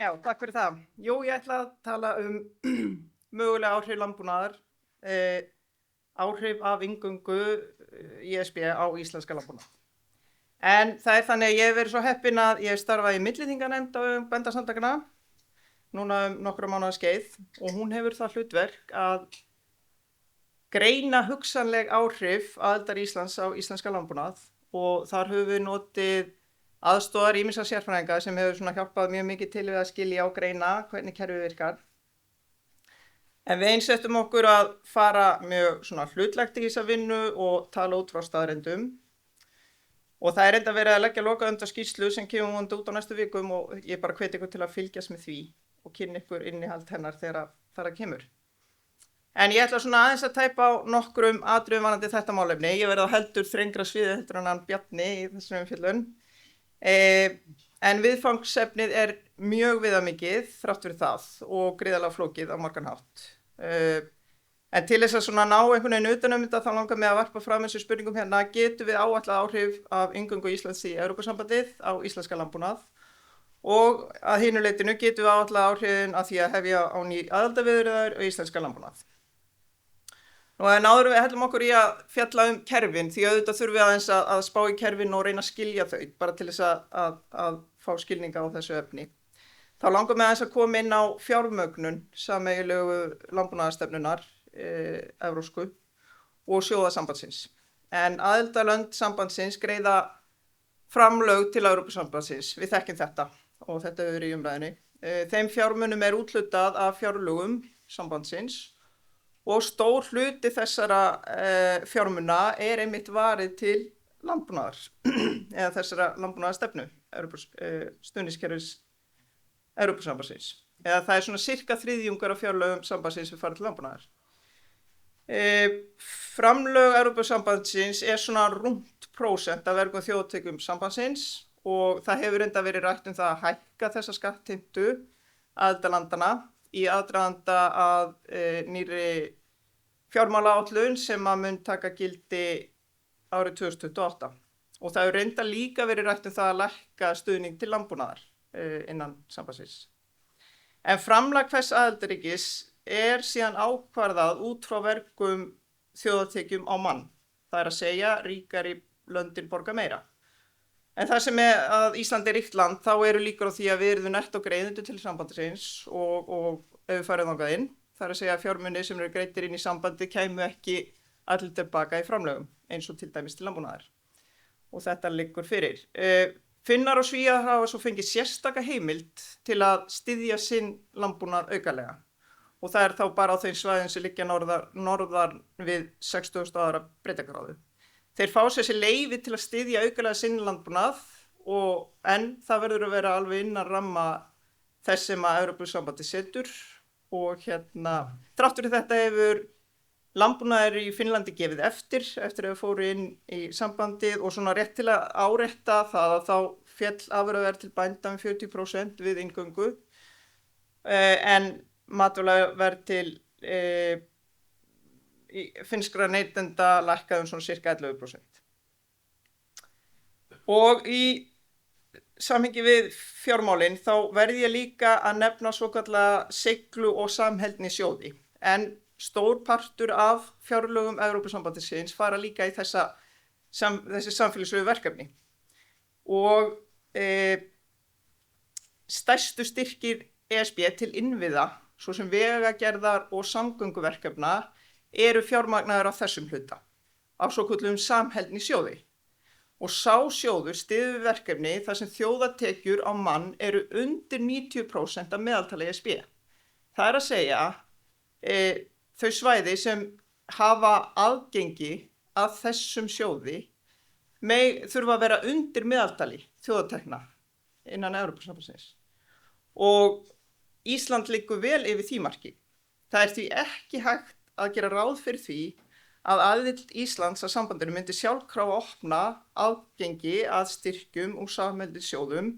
Já, takk fyrir það. Jú, ég ætla að tala mögulega áhrif landbúnaðar, áhrif af inngöngu ESB á íslenska landbúnað. En það er þannig að ég hef verið svo heppin að ég hef starfað í milliþinganefnd á Bændasamtakanna núna nokkra mánaða skeið og hún hefur það hlutverk að greina hugsanleg áhrif aðildar Íslands á íslenska landbúnað og þar höfum við notið aðstoðar ýmissa sérfræðinga sem hefur svona hjálpað mjög mikið til við að skilja og greina hvernig kerfið virkar. En við einsettum okkur að fara mjög svona hlutlegt í þessa vinnu og tala út frá staðreyndum. Og það er enda verið að leggja lokaðunda skýrslu sem kemur vonandi út á næstu vikum og ég bara hvet ykkur til að fylgjast með því og kynna ykkur innihald hennar þegar það kemur. En ég ætla svona aðeins að tæpa á nokkrum atriðum varðandi þetta málefni. Ég verð á heldur þrengra sviði heldur en hann Bjarni í þessum umfjöllun. En viðfangsefnið er mjög viðamikið þrátt fyrir það og gríðarlega flókið á margan hátt. En til þess að svona ná einhvern veginn utan þetta þá langar mig að varpa fram þessu spurningum hérna, getum við áætlað áhrif af inngöngu Íslands í Evrópusambandið á íslenska landbúnað og að hinu leitinu getum við áætlað áhrifin af því að hefja á ný aðildarviðræður á íslenska landbúnað. En áður við hellum okkur í að fjalla kerfin því auðvitað þurfum við aðeins að spá í kerfin og reyna að skilja þau bara til þess að fá skilninga á þessu efni. Þá langar mig aðeins að koma inn á fjármögnun sameiginlegu landbúnaðarstefnunnar evrópsku og sjóðasambandsins. En aðildarlönd sambandsins greiða framlög til Evrópusambandsins. Við þekkjum þetta og þetta hefur verið í umræðinni. Þeim fjármunum er úthlutað af fjárlögum sambandsins og stór hluti þessara fjármuna er einmitt varið til landbúnaðar eða þessara landbúnaðarstefnu stuðningskerfis Evrópusambandsins. Eða það er svona cirka þriðjungur af fjárlögum sambandsins við fara til landbúnaðar. Framlög Evrópusambandsins er svona rúmt prósent af vergum þjóðtekjum sambandsins og það hefur enda verið rætt það að hækka þessa skattheimtu aðildarlandanna í aðdraganda að nýrri fjármálaáætlun sem að mun taka gildi árið 2028. Og það hefur reynda líka verið rætt það að lækka stuðning til landbúnaðar innan sambandsins. En framlag hvers aðildarríkis er síðan ákvarðað út frá vergum þjóðartekjum á mann. Það er að segja ríkari löndin borga meira. En það sem er að Ísland er ríkt land, þá eru líkur á því að við erum nettó greiðendur til sambandsins og ef við farið þangað inn, það er að segja að fjármunir sem eru greiddir inn í sambandi kæmu ekki allir tilbaka í framlögum, eins og til dæmis til landbúnaðar. Og þetta liggur fyrir. Finnar og Svíar hafa svo fengið sérstaka heimild til að styðja sinn landbúnað aukalega. Og það er þá bara á þeim svæðum sem liggja norðar við 60.000 ára breytingaráðu. Þeir fá sér leyfi til að styðja aukalega sinn landbúnað en það verður að vera alveg innan ramma þess sem að Evrópusambandið setur og þrátt fyrir þetta hefur landbúnaður í Finnlandi gefið eftir að þau fóru inn í sambandið og svona rétt til að árétta það að þá féll afurðaverð til bænda 40% við inngöngu en matvælaverð til finnskra neytenda lækkaði svona cirka 11%. Og í samhengi við fjármálin þá verði ég líka að nefna svokallaða seiglu- og samheldnissjóði. En stór partur af fjárlögum Evrópusambandsins fara líka í þessi samfélagslegu verkefni. Og stærstu styrkir ESB til innviða, svo sem vegagerðar og samgönguverkefna, eru fjármagnaðar á þessum hluta, á svokölluðum samheldnissjóði. Og sá sjóður styður verkefni þar sem þjóðartekjur á mann eru undir 90% af meðaltali ESB. Það er að segja þau svæði sem hafa aðgengi að þessum sjóði þurfa að vera undir meðaltali þjóðartekna innan Evrópusambandsins. Og Ísland liggur vel yfir því marki. Það er því ekki hægt að gera ráð fyrir því að aðild Íslands að sambandinu myndi sjálfkrafa opna aðgengi að styrkjum og samheldnissjóðum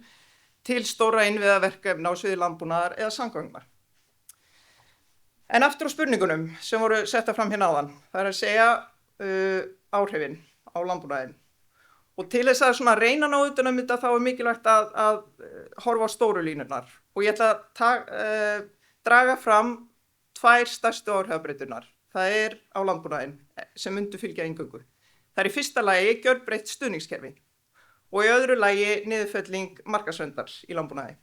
til stóra innviðaverkefna á sviði landbúnaðar eða samgangna. En aftur á spurningunum sem voru settar fram hérna áðan, það er að segja áhrifin á landbúnaðinn. Og til þess að svona reyna ná utan þetta þá mikilvægt að horfa á stóru línurnar. Og ég ætla að draga fram 2 stærstu áhrifabreyturnar. Það á landbúnaðinn sem myndu fylgja eingöngu. Það í fyrsta lagi gjörbreytt stuðningskerfi og í öðru lagi niðurfelling markaðsverndar í landbúnaði.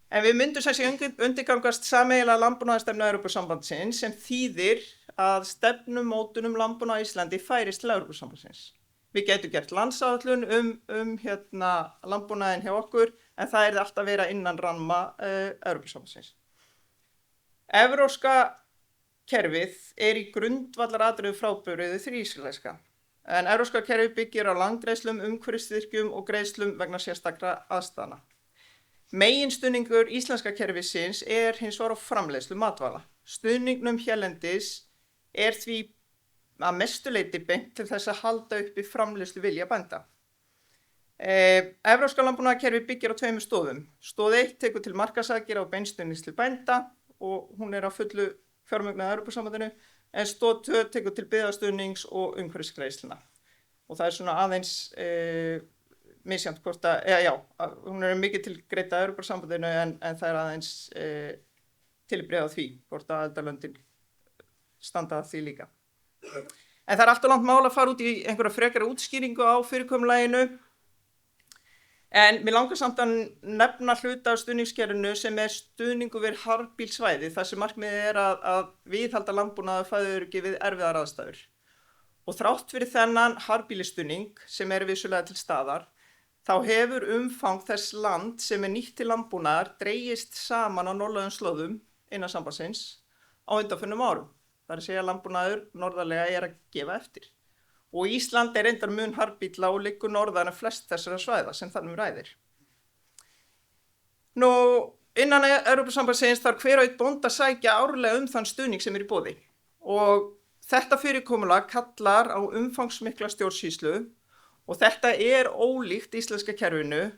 En við myndum sem sé undirgangast sameiginlega landbúnaðarstefnu Evrópusambandsins sem þýðir að stefnumótun landbúnað á Íslandi færist til Evrópusambandsins. Við getum gert landsáætlun landbúnaðinn hjá okkur en það alltaf vera innan ramma Evrópusambandsins. Evrópska kerfið í grundvallaratriðu frábrugðið því íslenska. En evrópska kerfið byggir á landgreiðslum, umhverfisstyrkjum og greiðslum vegna sérstakra aðstæðna. Meginstuðningur íslenska kerfisins hins vegar á framleiðslu matvæla. Stuðningnum hérlendis því að mestu leyti beint til þess að halda uppi framleiðslu vilja bænda. Evrópska landbúnaðarkerfið byggir á 2 stoðum. Stoð 1 tekur til markaðsaðgerða og beinstuðnings til bænda og hún á fullu fjármögnuð af Evrópusambandinu, en stoð 2 tekur til byggðastuðnings og umhverfisgreiðslna. Og það svona aðeins misjafnt hvort hún mikið til greidda af Evrópusambandinu en það aðeins tilbrigði á því hvort að aðildarlöndin standa að því líka. En það allt of langt mál að fara út í einhverja frekari útskýringu á fyrirkomulaginu. En mér langar samt að nefna hluta af stuðningskerfinu sem stuðningur við harðbýl svæði þar sem markmiðið að viðhalda landbúnaðarfæðuöryggi við erfiðar aðstæður. Og þrátt fyrir þennan harðbýlisstuðning sem vissulega til staðar, þá hefur umfang þess land sem nýtt til landbúnaðar dregist saman á norðlægum slóðum innan sambandsins á undanförnum árum. Það að segja landbúnaður norðarlega að gefa eftir. Og Ísland reyndar mun harðbýlla og liggur norðar en flest þessara svæða sem þar ræðir. Nú, innan Evrópusambandsins þarf hver og einn bóndi að sækja árlega þann stuðning sem í boði. Og þetta fyrirkomulag kallar á umfangsmikla stjórnsýslu og þetta ólíkt íslenska kerfinu,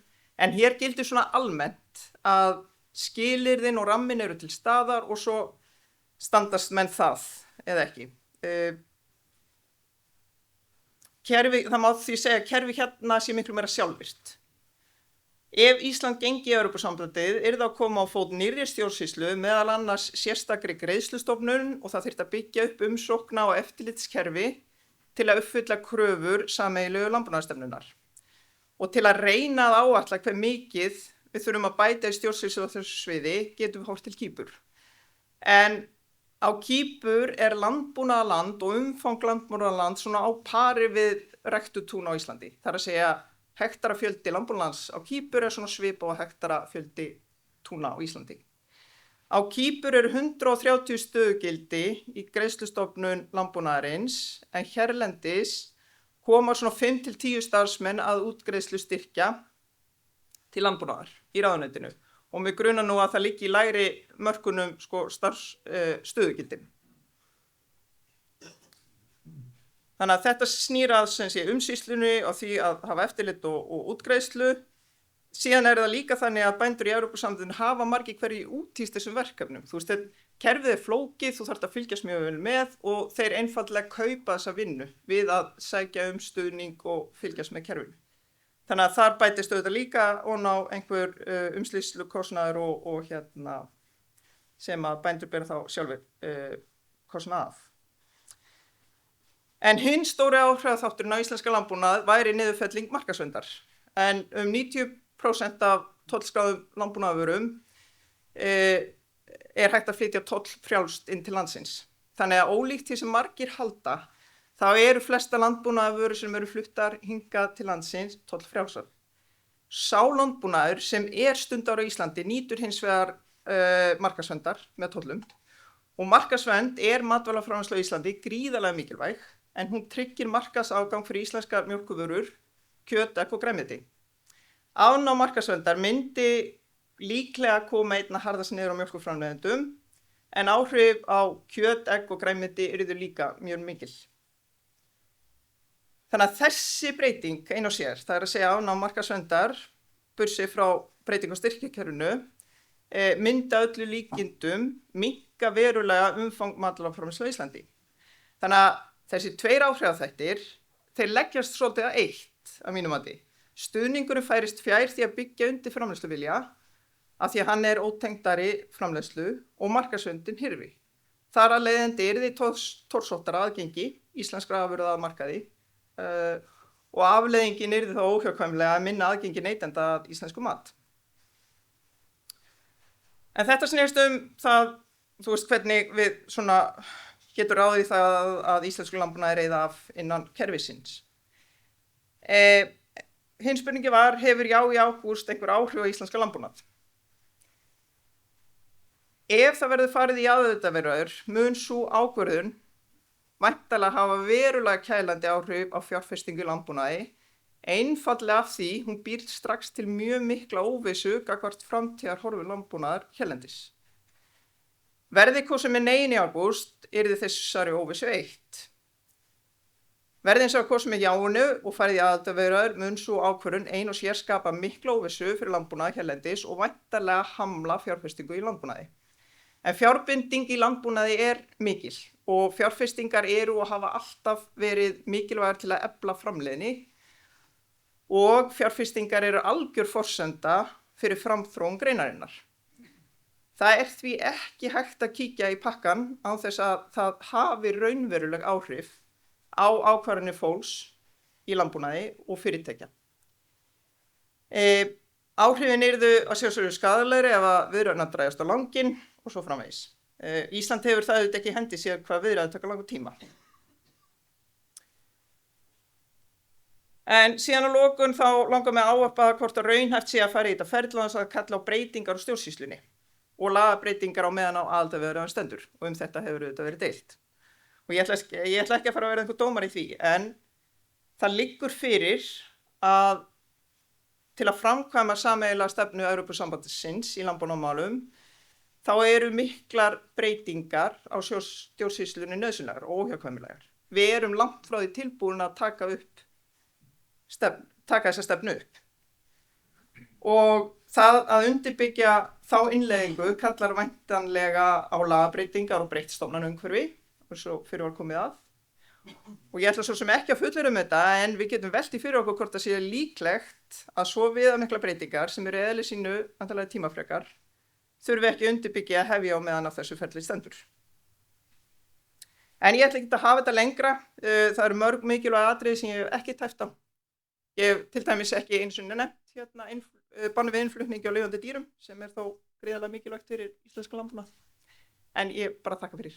en hér gildir svona almennt að skilyrðin og rammin til staðar og svo standast menn það eða ekki. Það má því segja að kerfi hérna sé miklu meira sjálfvirkt. Ef Ísland gengi í Evrópusambandið það að koma á fót nýrri stjórnsýslu meðal annars sérstakri greiðslustofnun og það þyrfti að byggja upp umsókna og eftirlitskerfi til að uppfylla kröfur sameiginlegu landbúnaðarstefnunnar. Og til að reyna að áætla hve mikið við þurfum að bæta í stjórnsýslu á þessu sviði getum við horft til Kýpur. En á Kýpur landbúnaðarland og umfang landbúnaðarland svona á pari við ræktutún á Íslandi. Það að segja hektarafjöldi landbúnaðarlands á Kýpur svona svipað á hektarafjöldi túna á Íslandi. Á Kýpur 130 stöðugildi í greiðslustofnun landbúnaðarins en hérlendis koma svona 5-10 starfsmenn að útgreiðslu styrkja til landbúnaðar í ráðuneytinu. Og mig grunar nú að það liggi í lægri mörkunum stöðugildin. Þannig að þetta snýr að umsýslunni og því að hafa eftirlit og útgreiðslu. Síðan það líka þannig að bændur í Evrópusambandinu hafa margir hverjir útýst þessum verkefnum. Þú veist, kerfið flókið, þú þarft að fylgjast mjög vel með og þeir einfaldlega kaupa þessa vinnu við að sækja stuðning og fylgjast með kerfinu. Þannig að þar bætist auðvitað líka á einhver umslýslukostnaður og sem að bændur bera þá sjálfur kostnað af. En hinn stóri áhrifaþátturinn á íslenska landbúnað væri niðurfelling markaðsverndar. En 90% af tollskráðum landbúnaðarvörum hægt að flytja tollfrjálst inn til landsins. Þannig að ólíkt því sem margir halda, þá flesta landbúnaðarvörur sem fluttar hingað til landsins tollfrjálsar. Sá landbúnaður sem stundar á Íslandi nýtur hins vegar markaðsverndar með tollum og markaðsvernd matvælaframleiðsla á Íslandi gríðarlega mikilvæg en hún tryggir markaðságang fyrir íslenskar mjólkurvörur, kjöt, egg og grænmeti. Afnám markaðsverndar myndi líklega koma einna harðast niður á mjólkurframleiðendum en áhrif á kjöt, egg og grænmeti yrðu líka mjög mikil. Þannig að þessi breyting ein og sér, það að segja afnám markaðsverndar, burtséð frá breytingu á styrkjakerfinu, mynda öllu líkindum minnka verulega umfang matvælaframleiðslu á Íslandi. Þannig að þessi 2 áhrifaþættir, þeir leggjast svolítið að eitt að mínum mati. Stuðningurinn færist fjær því að byggja undir framleiðsluvilja af því að hann er ótengdari framleiðslu og markaðsvöndin hyrfi. Þar að leiðandi yrði torsóttara aðgengi íslenskra afurða að markaði og afleiðingin yrði þá óhjákvæmilega að minna aðgengi neytenda að íslensku mat. En þetta snerist það, þú veist, hvernig við svona getur ráðið það að íslensku landbúnaði reiða af innan kerfisins. Hinn spurningi var, hefur já í ágúst einhver áhrif á íslenska landbúnað? Ef það verður farið í aðildarviðræður mun sú ákvörðun væntanlega hafa verulega kælandi áhrif á fjárfestingu í landbúnaði, einfaldlega af því hún býr strax til mjög mikla óvissu gagnvart framtíðarhorfur landbúnaðar hérlendis. Verði kosið með nei í ágúst yrði þessari óvissu eytt. Verði hins vegar kosið með jáinu og farið í aðildarviðræður mun sú ákvörðun ein og sér skapa mikla óvissu fyrir landbúnaði hérlendis og væntanlega hamla fjárfestingu í landbúnaði. En fjárbinding í landbúnaði er mikil og fjárfestingar eru og hafa alltaf verið mikilvægar til að efla framleiðni og fjárfestingar eru algjör forsenda fyrir framþróun greinarinnar. Það er því ekki hægt að kíkja í pakkan án þess að það hafi raunveruleg áhrif á ákvarðanir fólks í landbúnaði og fyrirtækja. Áhrifin yrðu að sjálfsögðu skaðlegri ef að viðræðurnar dragast á langinn og svo framvegis. Ísland hefur það auðvitað ekki í hendi sér hvað viðræður taka langan tíma. En síðan að lokum þá langar mig að ávarpa hvort að raunhæft sé að fara í þetta ferli án þess að kalla á breytingar á stjórnsýslunni og lagabreytingar á meðan á aðildarviðræðum stendur og þetta hefur auðvitað verið deilt. Og ég ætla ekki að fara að vera einhver dómar í því, en það liggur fyrir að til að framkvæma sameiginlega stefnu Evrópusambandsins í landbúnaðarmálum þá eru miklar breytingar á stjórnsýslunni nauðsynlegar og óhjákvæmilegar. Við erum langt frá því tilbúin að taka þessa stefnu upp. Og það að undirbyggja þá innleiðingu kallar væntanlega á lagabreytingar og breytt stofnanaumhverfi, eins og fyrir var komið að. Og ég ætla svo sem ekki að fullyrða þetta, en við getum velt í fyrir okkur hvort það sé líklegt að svo viðamiklar breytingar sem eru eðli sínu vantanlega tímafrekar þurfi ekki undirbyggja að hefja á meðan á þessu ferli stendur. En ég ætla ekki að hafa þetta lengra. Það eru mörg mikilvæg atriði sem ég hef ekki tæft á. Ég hef til dæmis ekki einu sinni nefnt banni við innflutningi á lifandi dýrum sem er þó gríðarlega mikilvægt fyrir íslenska landbúnað. En ég bara þakka fyrir.